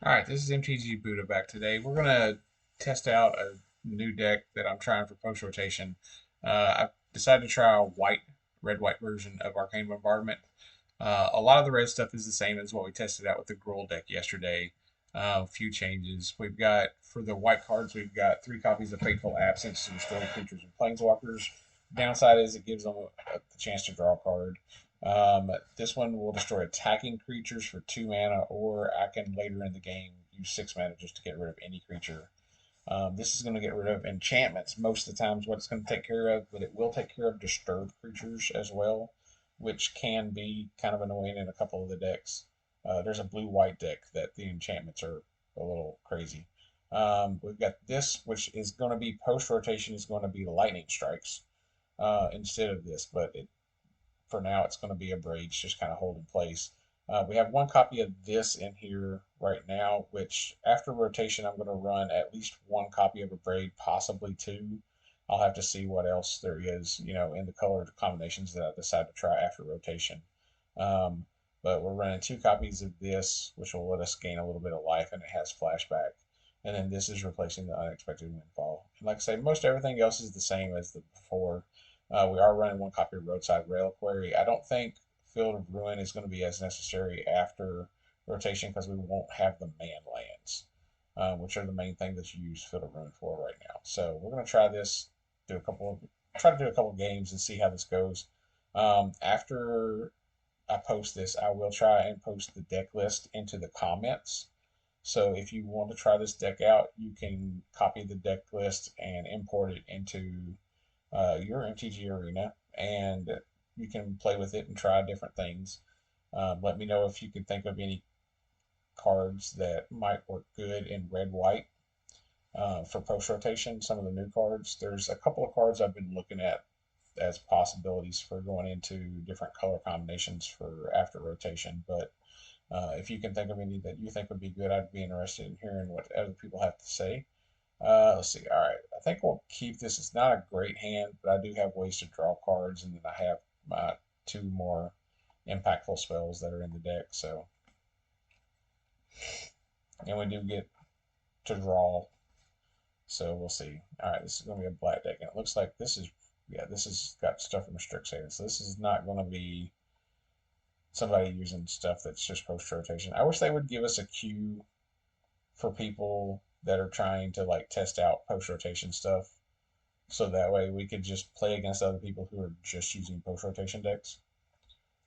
All right, this is MTG Buddha back today. We're gonna test out a new deck that I'm trying for post rotation. I decided to try a red-white version of Arcane Bombardment. A lot of the red stuff is the same as what we tested out with the Gruul deck yesterday. A few changes. We've got for the white cards, we've got 3 copies of Fateful Absence to destroy creatures and planeswalkers. Downside is it gives them the chance to draw a card. This one will destroy attacking creatures for 2 mana, or I can later in the game use 6 mana just to get rid of any creature. This is going to get rid of enchantments most of the times, what it's going to take care of, but it will take care of disturbed creatures as well, which can be kind of annoying in a couple of the decks. There's a blue-white deck that the enchantments are a little crazy. We've got this, which is going to be post-rotation, is going to be the lightning strikes instead of this, but for now it's going to be a Braids, just kind of hold in place. We have 1 copy of this in here right now, which after rotation I'm going to run at least 1 copy of a Braid, possibly 2. I'll have to see what else there is, in the color combinations that I decide to try after rotation. Um, but we're running 2 copies of this, which will let us gain a little bit of life, and it has flashback. And then this is replacing the unexpected windfall. And like I say, most everything else is the same as the before. We are running 1 copy of Roadside Reliquary. I don't think Field of Ruin is going to be as necessary after rotation because we won't have the man lands, which are the main thing that you use Field of Ruin for right now. So we're going to try this, try to do a couple of games and see how this goes. After I post this, I will try and post the deck list into the comments. So if you want to try this deck out, you can copy the deck list and import it into your MTG arena, and you can play with it and try different things. Let me know if you can think of any cards that might work good in red white for post rotation. Some of the new cards. There's a couple of cards I've been looking at as possibilities for going into different color combinations for after rotation. But if you can think of any that you think would be good, I'd be interested in hearing what other people have to say. Let's see. All right. I think we'll keep this. It's not a great hand, but I do have ways to draw cards, and then I have my 2 more impactful spells that are in the deck. So, and we do get to draw. So we'll see. All right. This is going to be a black deck, and it looks like this is, yeah, this has got stuff from Strixhaven. So this is not going to be somebody using stuff that's just post rotation. I wish they would give us a queue for people that are trying to like test out post rotation stuff. So that way we could just play against other people who are just using post rotation decks.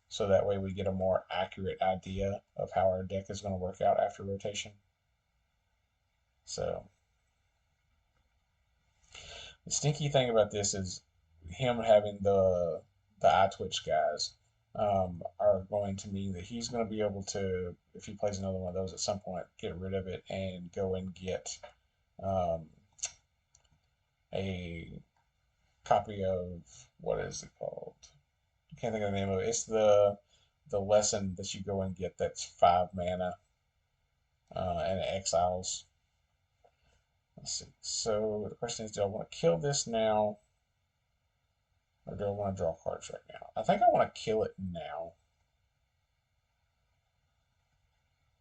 So that way we get a more accurate idea of how our deck is going to work out after rotation. So the stinky thing about this is him having the eye twitch guys are going to mean that he's going to be able to, if he plays another one of those at some point, get rid of it and go and get um, a copy of, what is it called? I can't think of the name of it. It's the lesson that you go and get that's 5 mana and it exiles. Let's see. So the question is, do I want to kill this now, or do I want to draw cards right now? I think I want to kill it now.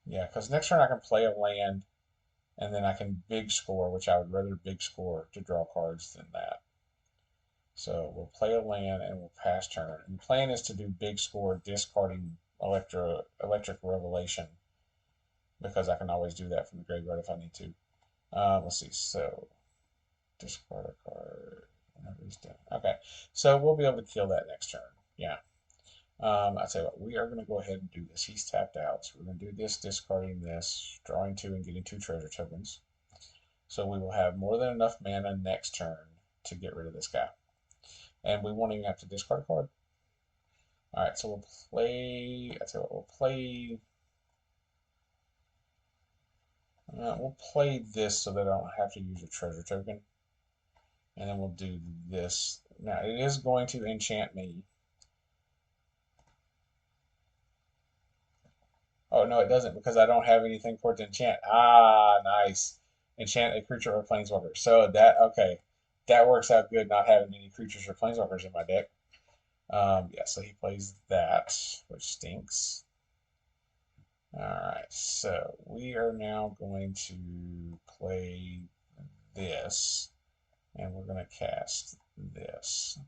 Yeah, because next turn I can play a land and then I can big score, which I would rather big score to draw cards than that. So we'll play a land and we'll pass turn. And the plan is to do big score, discarding electric revelation, because I can always do that from the graveyard if I need to. Let's see. So discard a card whenever he's done. Okay, so we'll be able to kill that next turn. Yeah. I tell you what, we are going to go ahead and do this. He's tapped out, so we're going to do this, discarding this, drawing 2 and getting 2 treasure tokens. So we will have more than enough mana next turn to get rid of this guy, and we won't even have to discard a card. All right, so we'll play. I tell you what, we'll play this so that I don't have to use a treasure token, and then we'll do this. Now it is going to enchant me. Oh no, it doesn't, because I don't have anything for it to enchant. Ah, nice. Enchant a creature or planeswalker. So that, okay, that works out good. Not having any creatures or planeswalkers in my deck. Yeah, so he plays that, which stinks. Alright, so we are now going to play this, and we're going to cast this.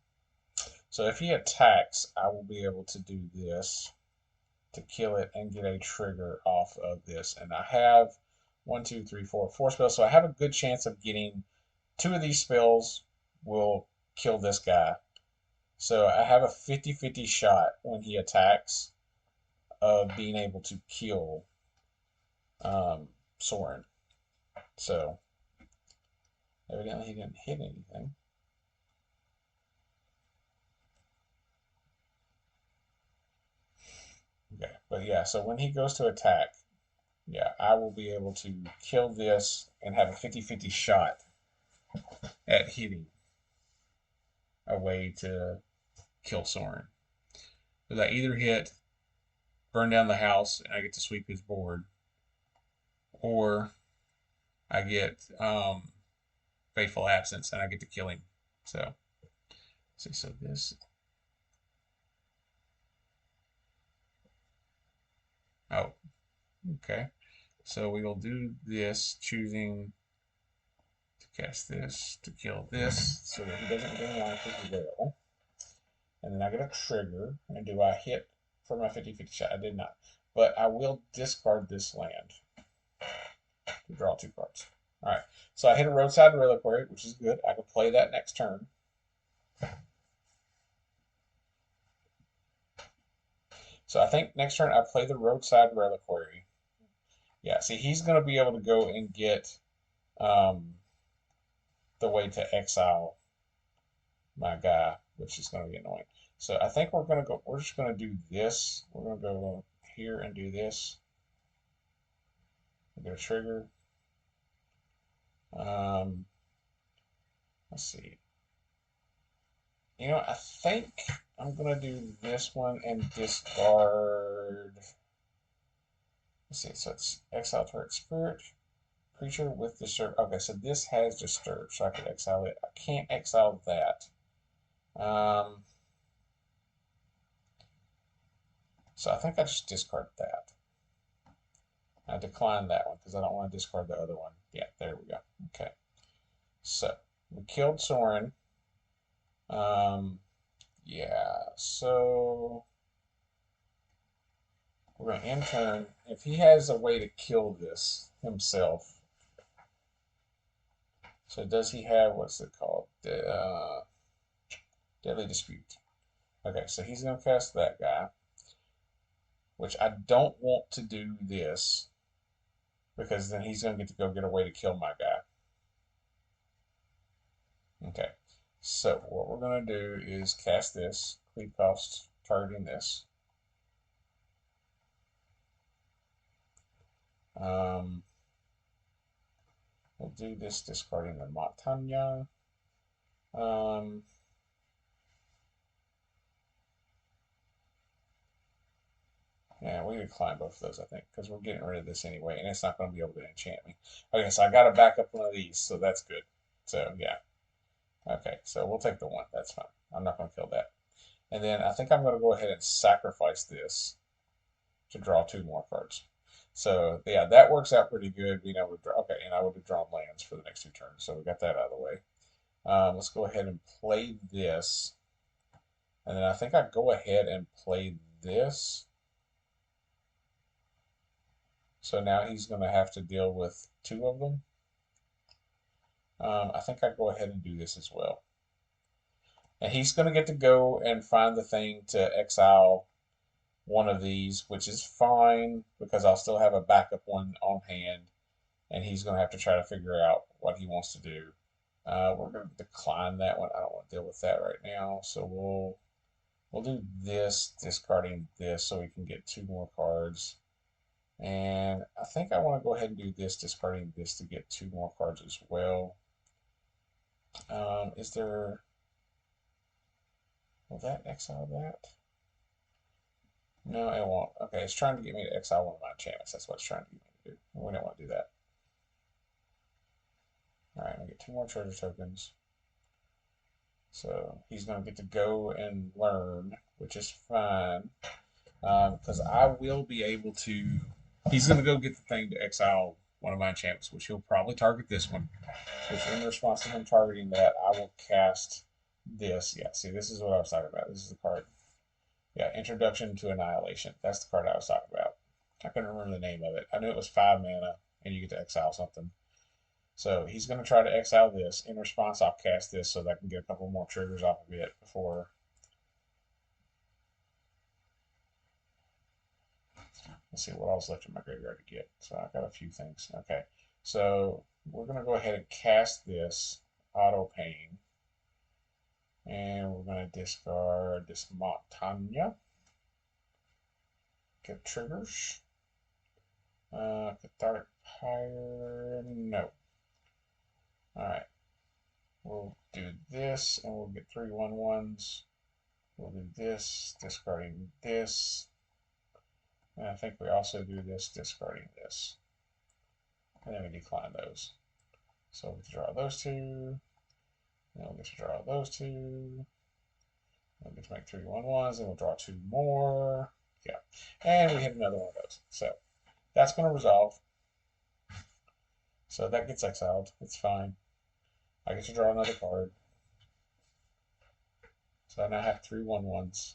So if he attacks, I will be able to do this to kill it and get a trigger off of this. And I have four spells, so I have a good chance of getting two of these spells will kill this guy. So I have a 50-50 shot when he attacks of being able to kill Soren. So evidently he didn't hit anything. Okay, but yeah, so when he goes to attack, yeah, I will be able to kill this and have a 50-50 shot at hitting a way to kill Soren. Because I either hit, burn down the house, and I get to sweep his board, or I get Fateful Absence and I get to kill him. So, see, so this. Oh, okay. So we will do this, choosing to cast this to kill this, so that he doesn't gain life as well. And then I get a trigger. And do I hit for my 50-50 shot? I did not. But I will discard this land to draw two cards. Alright, so I hit a Roadside Reliquary, which is good. I can play that next turn. So I think next turn I play the Roadside Reliquary. Yeah, see, he's going to be able to go and get the way to exile my guy, which is going to be annoying. So I think we're just going to do this. We're going to go here and do this. Get a trigger. Let's see. You know, I think I'm going to do this one and discard. Let's see, so it's exile target spirit creature with disturb. Okay, so this has disturb, so I could exile it. I can't exile that. So I think I just discard that. I decline that one because I don't want to discard the other one. Yeah, there we go. Okay. So we killed Soren. Yeah, so we're going to end turn. If he has a way to kill this himself, so does he have, what's it called? Deadly Dispute. Okay, so he's going to cast that guy, which I don't want to do this because then he's going to get to go get a way to kill my guy. Okay, so what we're going to do is cast this, creep cost, targeting this. We'll do this discarding the Matanya. Yeah, we decline both of those, I think, because we're getting rid of this anyway, and it's not going to be able to enchant me. Okay, so I got to back up one of these, so that's good. So, yeah. Okay, so we'll take the one. That's fine. I'm not going to kill that. And then I think I'm going to go ahead and sacrifice this to draw two more cards. So, yeah, that works out pretty good. Being able to draw. Okay, and I would have drawn lands for the next two turns, so we got that out of the way. Let's go ahead and play this. And then I think I go ahead and play this. So now he's going to have to deal with two of them. I think I go ahead and do this as well. And he's going to get to go and find the thing to exile one of these, which is fine because I'll still have a backup one on hand. And he's going to have to try to figure out what he wants to do. We're going to decline that one. I don't want to deal with that right now. So we'll do this, discarding this so we can get two more cards. And I think I want to go ahead and do this, discarding this to get two more cards as well. Is there... Will that exile that? No, it won't. Okay, it's trying to get me to exile one of my enchantments. That's what it's trying to get me to do. We don't want to do that. Alright, I get two more treasure tokens. So he's going to get to go and learn, which is fine. Because I will be able to He's going to go get the thing to exile one of my enchantments, which he'll probably target this one. Which, in response to him targeting that, I will cast this. Yeah, see, this is what I was talking about. This is the card. Yeah, Introduction to Annihilation. That's the card I was talking about. I couldn't remember the name of it. I knew it was 5 mana, and you get to exile something. So he's going to try to exile this. In response, I'll cast this so that I can get a couple more triggers off of it before. Let's see what else left in my graveyard to get. So I've got a few things. Okay, so we're going to go ahead and cast this Auto Pain. And we're going to discard this Montanya. Get triggers. Cathartic Pyre. No. Alright. We'll do this, and we'll get 3 1/1s. We'll do this, discarding this. And I think we also do this, discarding this. And then we decline those. So we draw those two. And we'll get to draw those two. We'll get to make 3 1/1s, and we'll draw 2 more. Yeah. And we hit another one of those. So that's going to resolve. So that gets exiled. It's fine. I get to draw another card. So I now have 3 1/1s.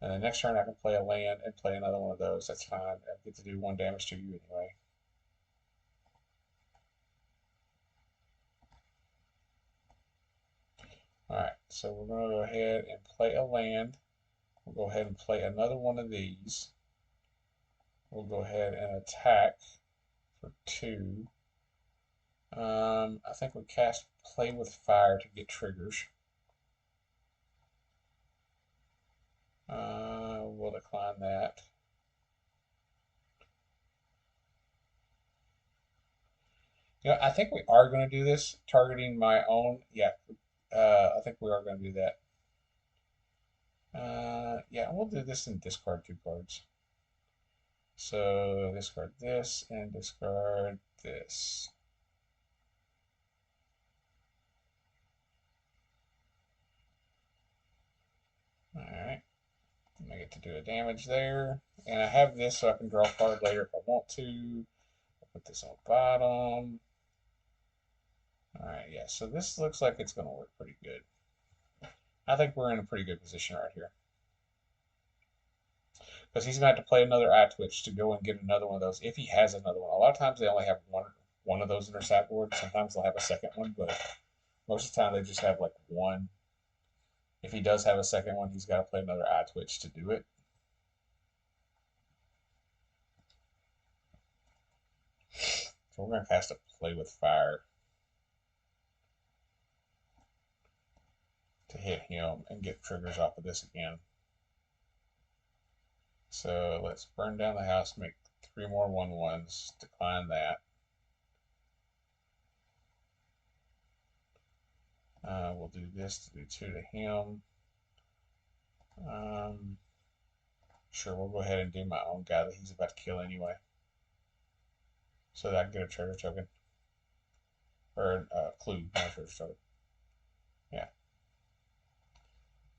And then next turn I can play a land and play another one of those. That's fine. I get to do 1 damage to you anyway. Alright, so we're going to go ahead and play a land. We'll go ahead and play another one of these. We'll go ahead and attack for 2. I think we cast Play with Fire to get triggers. We'll decline that. You know, I think we are going to do this, targeting my own. Yeah, I think we are going to do that. Yeah, we'll do this and discard 2 cards. So discard this and discard this. Alright. I get to do a damage there. And I have this so I can draw a card later if I want to. I'll put this on the bottom. Alright, yeah, so this looks like it's going to work pretty good. I think we're in a pretty good position right here. Because he's going to have to play another Eye Twitch to go and get another one of those, if he has another one. A lot of times they only have one of those in their sideboard. Sometimes they'll have a second one, but most of the time they just have like one. If he does have a second one, he's got to play another Eye Twitch to do it. So we're going to cast a Play with Fire to hit him and get triggers off of this again. So let's burn down the house, make 3 more 1/1s, decline that. We'll do this to do 2 to him. Sure, we'll go ahead and do my own guy that he's about to kill anyway. So that I can get a trigger token. Or a clue, not a trigger token. Yeah.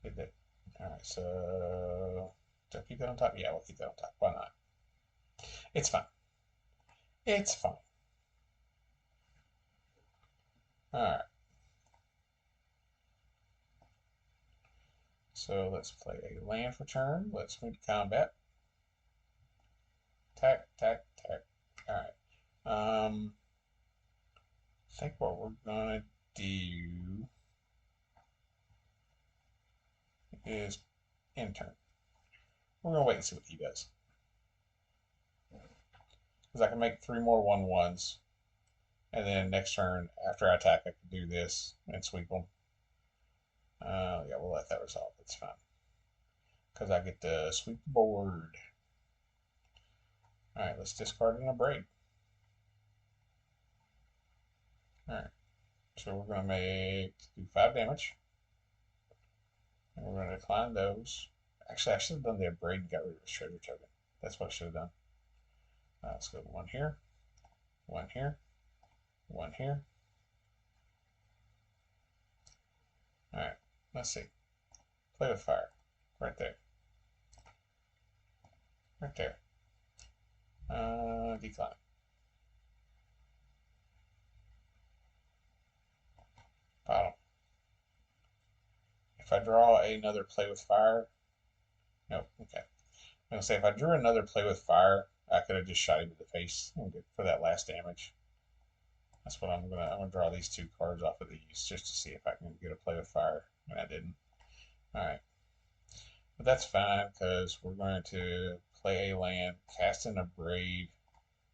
Did that. Alright, so do I keep that on top? Yeah, we'll keep that on top. Why not? It's fine. It's fine. Alright. So let's play a land for turn. Let's move to combat. Attack, attack, attack. Alright. I think what we're gonna do is end turn. We're gonna wait and see what he does. Because I can make 3 more 1/1s. And then next turn, after I attack, I can do this and sweep them. Yeah, we'll let that resolve. It's fine. Because I get to sweep the board. Alright, let's discard an Abrade. Alright. So we're going to do 5 damage. And we're going to decline those. Actually, I should have done the Abrade and got rid of the treasure token. That's what I should have done. Let's go 1 here, 1 here, 1 here. Alright, let's see. Play with Fire. Right there. Right there. Decline. Bottom. If I draw another play with fire, nope. Okay. I'm gonna say if I drew another play with fire, I could have just shot him in the face for that last damage. That's what I'm gonna draw these 2 cards off of these just to see if I can get a play with fire, and I didn't. All right, but that's fine because we're going to play a land, cast in a braid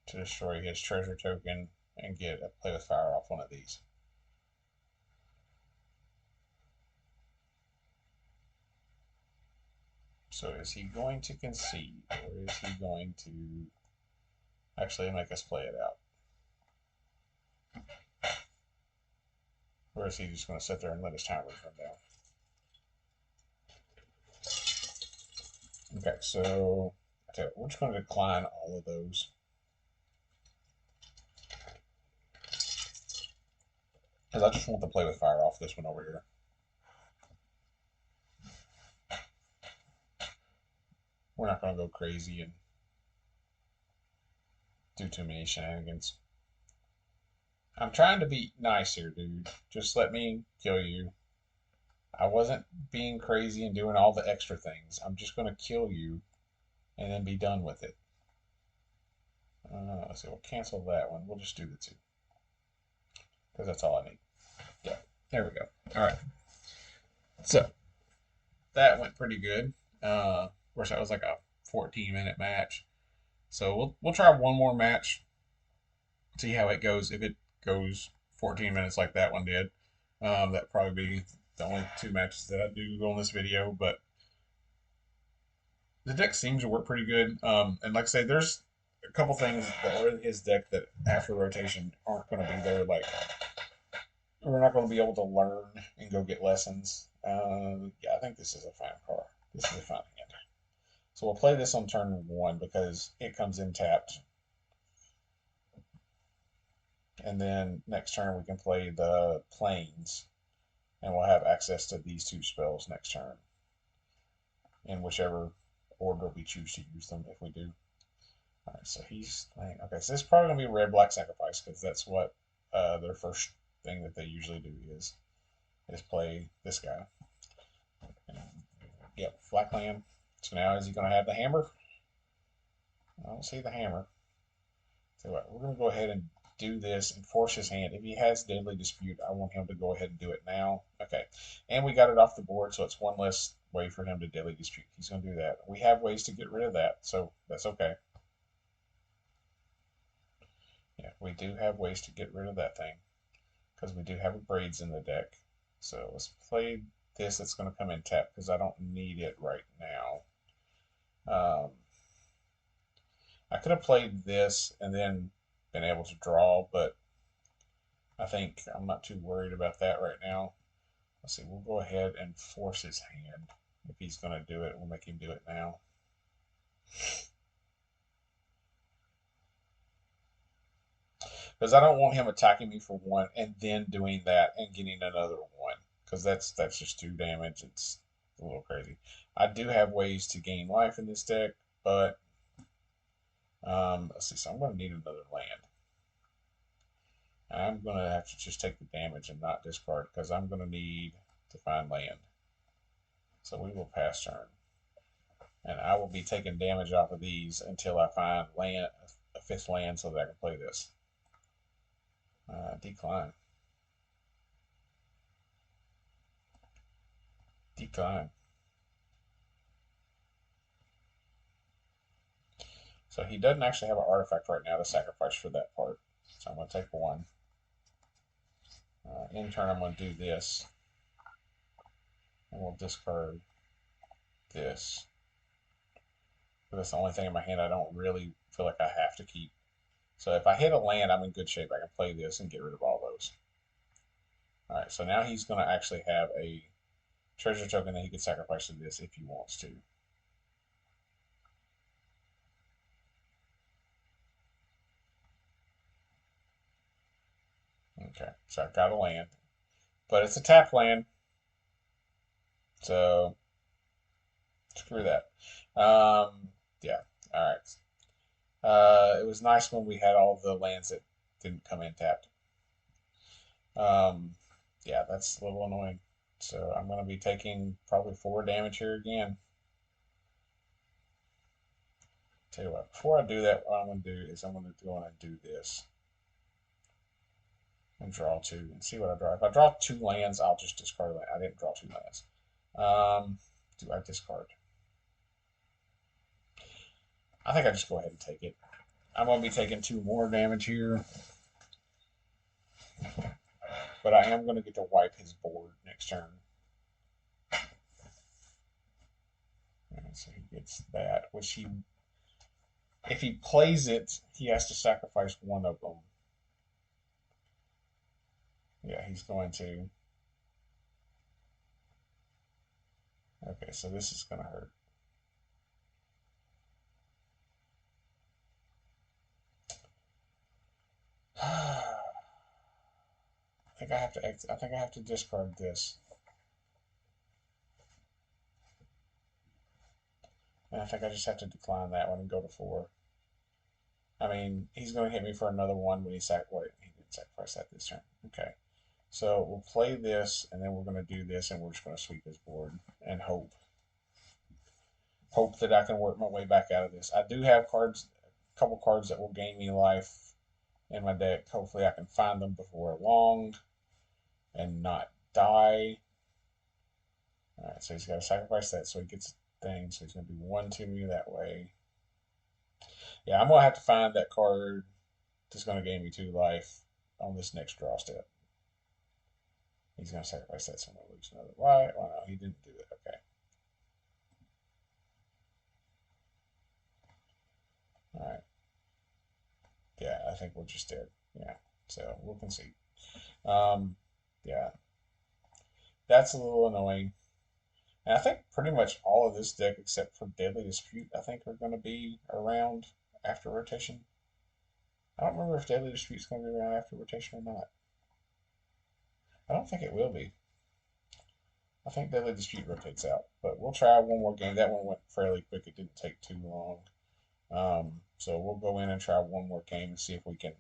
to destroy his treasure token and get a play with fire off one of these. So is he going to concede, or is he going to actually make us play it out? Or is he just going to sit there and let his timers run down? Okay, so okay, we're just going to decline all of those. Because I just want to play with fire off this one over here. We're not going to go crazy and do too many shenanigans. I'm trying to be nice here, dude. Just let me kill you. I wasn't being crazy and doing all the extra things. I'm just going to kill you and then be done with it. Let's see, we'll cancel that one. We'll just do the 2. Because that's all I need. Yeah, there we go. All right. So, that went pretty good. Of course, that was like a 14-minute match. So we'll try one more match, see how it goes. If it goes 14 minutes like that one did, that'd probably be the only 2 matches that I do on this video. But the deck seems to work pretty good. And like I say, there's a couple things that are in his deck that after rotation aren't going to be there. Like we're not going to be able to learn and go get lessons. Yeah, I think this is a fine card. This is a fine hand. So we'll play this on turn 1 because it comes in tapped. And then next turn we can play the planes. And we'll have access to these 2 spells next turn. In whichever order we choose to use them, if we do. Alright, so he's playing. Okay, so this is probably going to be red-black sacrifice because that's what their first thing that they usually do is play this guy. Yep, black land. So now is he going to have the hammer? I don't see the hammer. So what, we're going to go ahead and do this and force his hand. If he has Deadly Dispute, I want him to go ahead and do it now. Okay, and we got it off the board, so it's one less way for him to Deadly Dispute. He's going to do that. We have ways to get rid of that, so that's okay. Yeah, we do have ways to get rid of that thing because we do have braids in the deck. So let's play this. It's going to come in tap because I don't need it right now. I could have played this and then been able to draw, but I think I'm not too worried about that right now. Let's see, we'll go ahead and force his hand. If he's going to do it, we'll make him do it now. Because I don't want him attacking me for 1 and then doing that and getting another 1. Because that's just 2 damage. It's a little crazy. I do have ways to gain life in this deck, but let's see. So I'm going to need another land. I'm going to have to just take the damage and not discard because I'm going to need to find land. So we will pass turn. And I will be taking damage off of these until I find land, a 5th land so that I can play this. Decline. Decline. So he doesn't actually have an artifact right now to sacrifice for that part. So I'm going to take 1. In turn, I'm going to do this. And we'll discard this. That's the only thing in my hand I don't really feel like I have to keep. So if I hit a land, I'm in good shape. I can play this and get rid of all those. Alright, so now he's going to actually have a treasure token that he can sacrifice to this if he wants to. Okay, so I've got a land. But it's a tap land. So, screw that. Yeah, alright. It was nice when we had all the lands that didn't come in tapped. Um, yeah, that's a little annoying. So I'm going to be taking probably 4 damage here again. Tell you what, before I do that, what I'm going to do is I'm going to go on and do this. And draw 2 and see what I draw. If I draw 2 lands, I'll just discard land. I didn't draw 2 lands. Do I discard? I think I just go ahead and take it. I'm going to be taking 2 more damage here. But I am going to get to wipe his board next turn. So he gets that, which he, if he plays it, he has to sacrifice one of them. Yeah, he's going to. Okay, so this is going to hurt. I think I have to. I think I have to discard this. And I think I just have to decline that one and go to 4. I mean, he's going to hit me for another one when he wait, he didn't sacrifice that this turn. Okay. So we'll play this, and then we're going to do this, and we're just going to sweep his board and hope. Hope that I can work my way back out of this. I do have cards, a couple cards that will gain me life in my deck. Hopefully I can find them before long and not die. Alright, so he's got to sacrifice that so he gets a thing. So he's going to do 1 to me that way. Yeah, I'm going to have to find that card that's going to gain me 2 life on this next draw step. He's going to sacrifice that, so I'm going to lose another life. Oh, no, he didn't do it. Okay. All right. Yeah, I think we're just dead. Yeah. So we'll concede. Yeah. That's a little annoying. And I think pretty much all of this deck, except for Deadly Dispute, I think are going to be around after rotation. I don't remember if Deadly Dispute's going to be around after rotation or not. I don't think it will be. I think Deadly Dispute rotates out, but we'll try one more game. That one went fairly quick. It didn't take too long. So we'll go in and try one more game and see if we can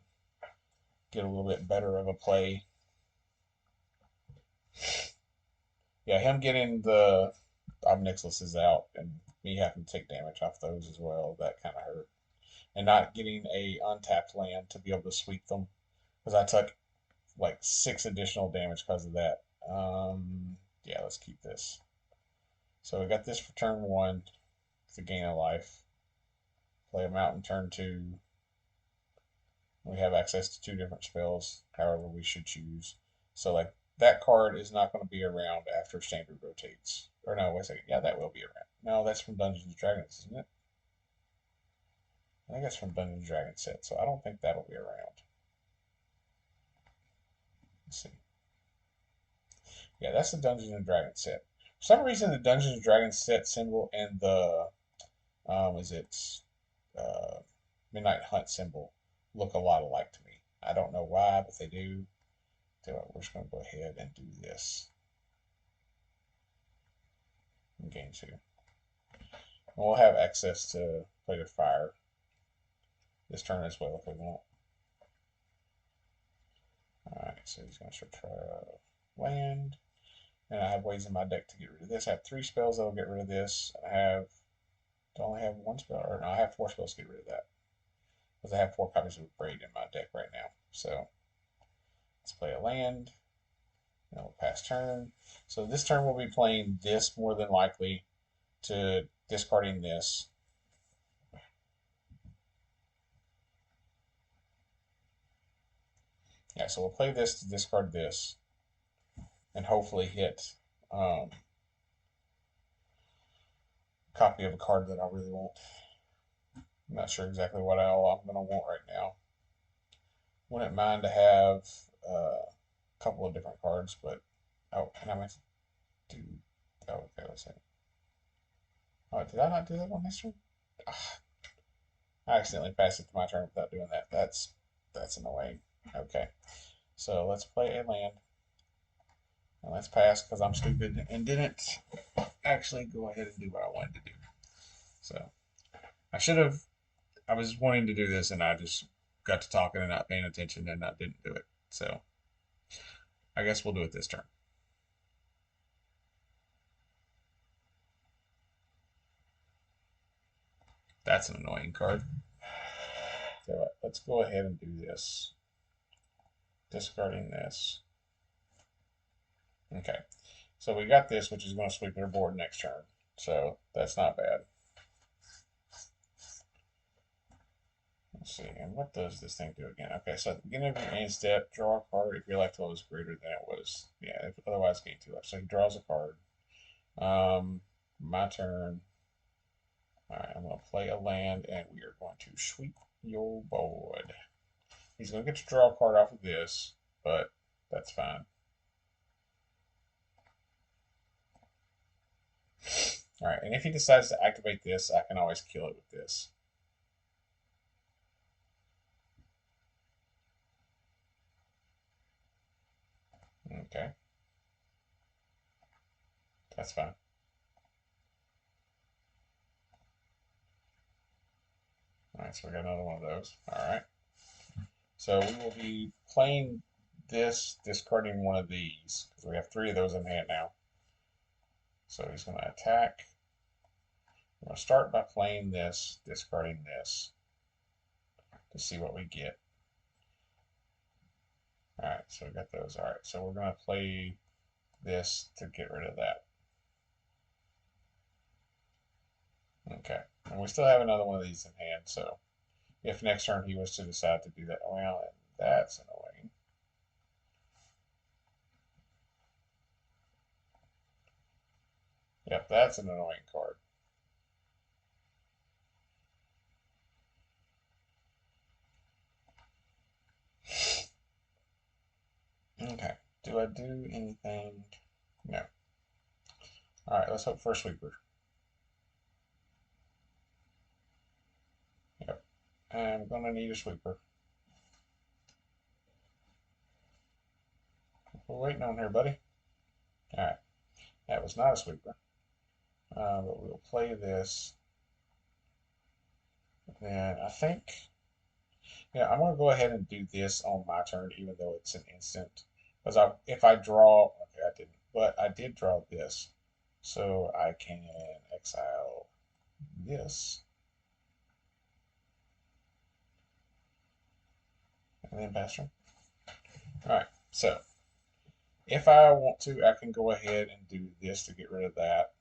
get a little bit better of a play. Yeah, him getting the Obnixiluses out and me having to take damage off those as well, that kind of hurt. And not getting a untapped land to be able to sweep them, because I took like 6 additional damage because of that. Yeah, let's keep this. So we got this for turn 1. It's a gain of life. Play a mountain turn 2. We have access to 2 different spells, however we should choose. So like that card is not going to be around after standard rotates. Or no, wait a second. Yeah, that will be around. No, that's from Dungeons and Dragons, isn't it? I think that's from Dungeons and Dragons set, so I don't think that'll be around. Let's see. Yeah, that's the Dungeons and Dragons set. For some reason, the Dungeons and Dragons set symbol and the is it Midnight Hunt symbol look a lot alike to me. I don't know why, but they do. So we're just going to go ahead and do this in game 2. And we'll have access to play with fire this turn as well if we want. Alright, so he's going to try land. And I have ways in my deck to get rid of this. I have 3 spells that will get rid of this. Do I only have 1 spell? Or no, I have 4 spells to get rid of that. Because I have 4 copies of Braid in my deck right now. So let's play a land. And we'll pass turn. So this turn we'll be playing this more than likely to discarding this. Yeah, so we'll play this to discard this. And hopefully hit copy of a card that I really want. I'm not sure exactly what all I'm going to want right now. Wouldn't mind to have a couple of different cards, but oh, and I might do. Oh, okay, let's see. Oh, did I not do that on this turn? Ah, I accidentally passed it to my turn without doing that. That's annoying. Okay, so let's play a land. And let's pass because I'm stupid and didn't actually go ahead and do what I wanted to do. So I should have I was wanting to do this, and I just got to talking and not paying attention, and I didn't do it. So I guess we'll do it this turn. That's an annoying card. So let's go ahead and do this. Discarding this. Okay. So we got this, which is going to sweep their board next turn. So that's not bad. Let's see. And what does this thing do again? Okay, so at the beginning of your main step, draw a card if your life total is greater than it was. Yeah, if otherwise gain 2 life. So he draws a card. My turn. Alright, I'm going to play a land, and we are going to sweep your board. He's going to get to draw a card off of this, but that's fine. Alright, and if he decides to activate this, I can always kill it with this. Okay. That's fine. Alright, so we got another one of those. Alright. So we will be playing this, discarding one of these, because we have 3 of those in hand now. So he's going to attack. I'm going to start by playing this, discarding this, to see what we get. Alright, so we got those. Alright, so we're going to play this to get rid of that. Okay, and we still have another one of these in hand, so if next turn he was to decide to do that, well, and that's annoying. Yep, that's an annoying card. Okay, do I do anything? No. Alright, let's hope for a sweeper. Yep, I'm gonna need a sweeper. We're waiting on here, buddy. Alright, that was not a sweeper. But we'll play this. And I think, yeah, I'm going to go ahead and do this on my turn, even though it's an instant. Because if I draw, okay, I didn't, but I did draw this. So I can exile this. And then pass turn. Alright, so if I want to, I can go ahead and do this to get rid of that.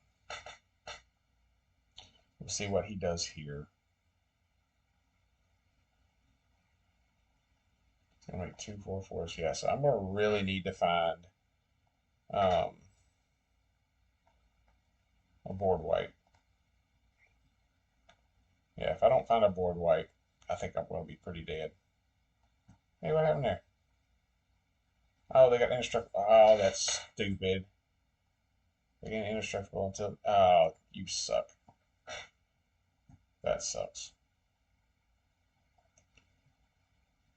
We'll see what he does here. It's going to make 2 4/4s. Yeah, so I'm going to really need to find a board wipe. Yeah, if I don't find a board wipe, I think I'm going to be pretty dead. Hey, what happened there? Oh, they got indestructible. Oh, that's stupid. They get indestructible until. Oh, you suck. That sucks.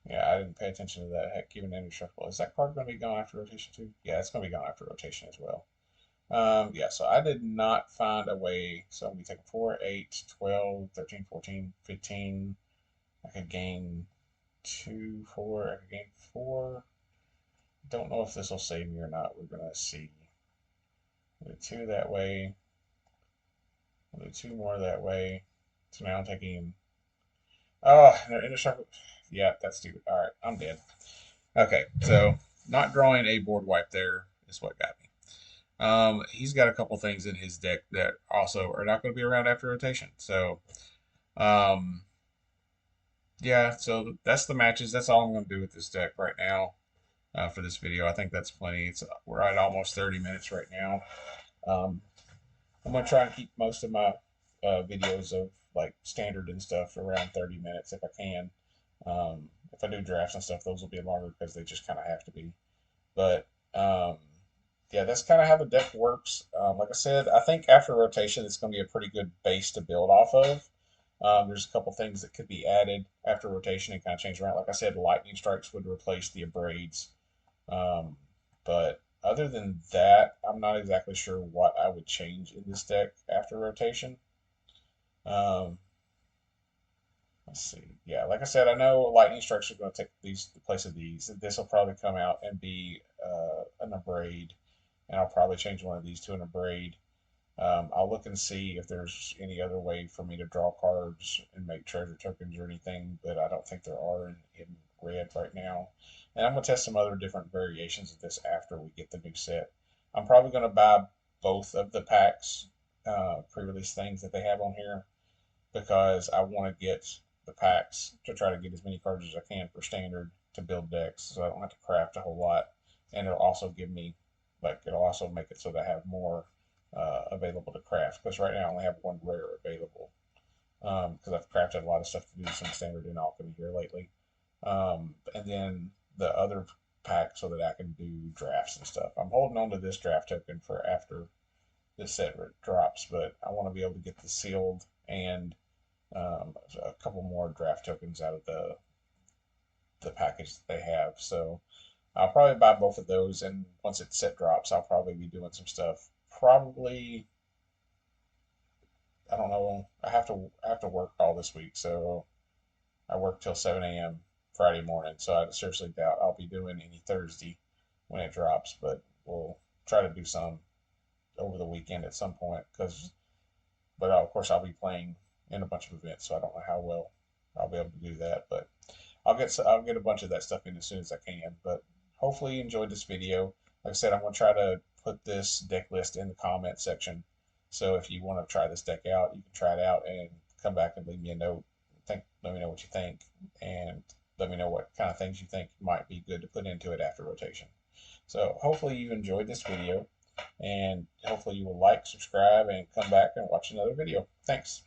Yeah, I didn't pay attention to that. Heck, even indestructible. Is that card going to be gone after rotation too? Yeah, it's going to be gone after rotation as well. Yeah, so I did not find a way. So I'm going to be taking 4, 8, 12, 13, 14, 15. I could gain 2, 4. I could gain 4. Don't know if this will save me or not. We're going to see. We'll do 2 that way. We'll do 2 more that way. So now I'm taking. Oh, they're indestructible. Yeah, that's stupid. All right, I'm dead. Okay, so not drawing a board wipe there is what got me. He's got a couple things in his deck that also are not going to be around after rotation. So, um, yeah, so that's the matches. That's all I'm going to do with this deck right now for this video. I think that's plenty. We're at almost 30 minutes right now. I'm going to try and keep most of my videos of like standard and stuff around 30 minutes if I can. If I do drafts and stuff, those will be longer because they just kind of have to be. But yeah, that's kind of how the deck works. Like I said, I think after rotation, it's going to be a pretty good base to build off of. There's a couple things that could be added after rotation and kind of change around. Like I said, lightning strikes would replace the abrades. But other than that, I'm not exactly sure what I would change in this deck after rotation. Um, Let's see. Yeah, like I said, I know lightning strikes are going to take the place of these. This will probably come out and be an abrade, and I'll probably change one of these to an abrade. I'll look and see if there's any other way for me to draw cards and make treasure tokens or anything, but I don't think there are in red right now. And I'm going to test some other different variations of this after we get the new set. I'm probably going to buy both of the packs, pre-release things that they have on here, because I want to get the packs to try to get as many cards as I can for standard to build decks, so I don't have to craft a whole lot. And it'll also give me, like, it'll also make it so that I have more available to craft. Because right now I only have one rare available. Because I've crafted a lot of stuff to do some standard in alchemy here lately. And then the other pack so that I can do drafts and stuff. I'm holding on to this draft token for after this set drops, but I want to be able to get the sealed and a couple more draft tokens out of the package that they have. So I'll probably buy both of those, and once its set drops, I'll probably be doing some stuff. Probably, I don't know. I have to work all this week, so I work till 7 a.m. Friday morning. So I seriously doubt I'll be doing any Thursday when it drops, but we'll try to do some over the weekend at some point. But of course I'll be playing in a bunch of events, so I don't know how well I'll be able to do that. But I'll get a bunch of that stuff in as soon as I can. But hopefully you enjoyed this video. Like I said, I'm gonna try to put this deck list in the comment section. So if you want to try this deck out, you can try it out and come back and leave me a note. Let me know what you think, and let me know what kind of things you think might be good to put into it after rotation. So hopefully you enjoyed this video, and hopefully you will like, subscribe, and come back and watch another video. Thanks.